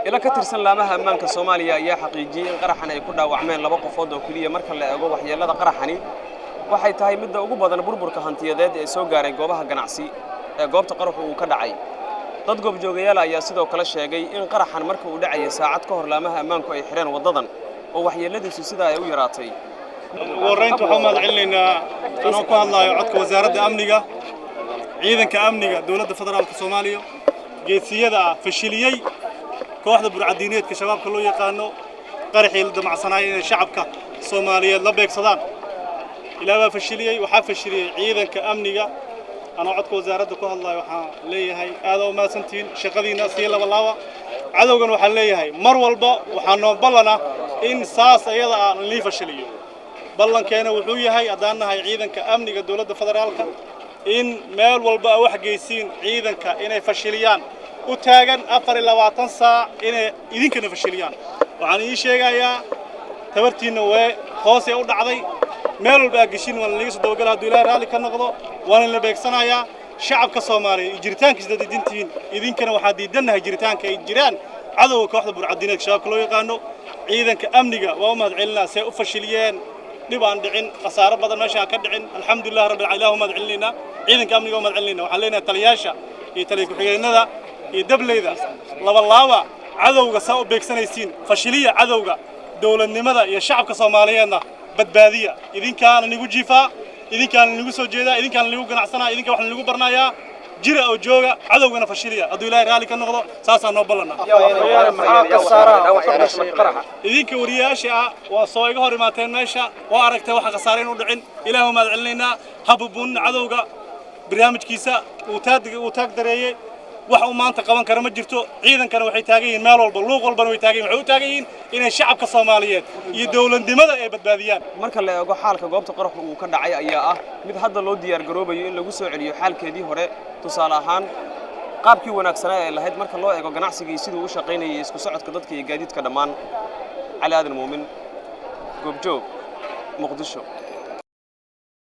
ila ka tirsan laamaha ammaanka Soomaaliya ayaa xaqiijiyay in qaraxan ay ku dhaawacmeen 2 qofood oo kaliya marka la eego waxyeelada qaraxani waxay tahay mid ugu badan burburka hantiyadeed ee soo gaaray goobaha ganacsi ee goobta qaraxu uu ka dhacay dad goobjoogayaal ayaa sidoo kale sheegay in qaraxan marka uu dhacay saacad ka hor laamaha ammaanku ay xireen wadadan oo waxyeeladiisu sida ay u yaraatay warreynta waxaan mahadcelinaynaa anoo ku hadlayo codka wasaaradda amniga ciidanka amniga dawladda federaalka Soomaaliya geesiyada fashiliyay kooxda burcadiineedka shabaabka loo yaqaano qaraxii la damacsanay in shacabka Soomaaliyeed la beegsadaan ilaa fashiliyay waxa fashiliyay ciidanka amniga أنا عدك وزارة كهلا وحنا ليه هاي هذا وما سنتين شقدينا سيلا والله عدوكن وحنا ليه هاي مر والبا وحنا بلنا إن ساس أيضا اللي فشليه بلن كانوا وحوي هاي أدانا هاي عيدا كأمني كدولة فدرالك إن مال والبا واحد جيسين عيدا كإنه فشليان وتاجن أفر اللواتن ساعة إنه إذن كنا فشليان وعن إيش يا تبرتين وين خاص يقول عضي مال والبا جيسين ولا ليس دوجلها دولار هذا كان نقضه وأنا اللي بيكسنايا شعب كصومالي جريتان كزداد دينتين إذن كانوا واحد يدنا جريتان كيجران عدو كواحد برعدينك شباب كلوا يقانو عيدا كأمنية وهم علنا سيفشليان نبغى ندعين خسارة بدل ما شاء كدعين الحمد لله رب العالمين هم علنا عيدا كأمنية وهم علنا وحلينا تلياشة يتليك حينا ذا يدبل ذا الله عدو كساو بيكسنايسين فشلية عدو دولة النمذا يا شعب كصومالينا بدبادية إذن كان نقول جيفا إذا كان نقول سوجيدا إذا كان نقول قناعسنا إذا كان نقول برنايا جرا أو جوجا عدونا فشلية أدولا رالي كان نقضه ساسا نوبلنا إذا كوريا شيء وصويجه هرماتين ماشى وأركته واحد خسارين ودعين إلههم علينا حببون عدوجا برنامج كيسا وتقدريه waxu maanta qaban kara ma jirto ciidankana waxay taagan meel walba luuq walbana way taagan waxay u taagan inay shacabka Soomaaliyeed iyo dawladnimada ay badbaadiyaan marka la eego xaalka goobta qaraxu uu ka dhacay ayaa ah mid hadda loo diyaar garoobayo in lagu soo celiyo xaalkeedii hore tusaale ahaan qaabkii wanaagsanaa ee lahayd marka loo eego ganacsiga iyo sidoo uu shaqeynayay isku socodka dadka iyo gaadiidka dhamaan Cali Aadan Muumin goobjoog Muqdisho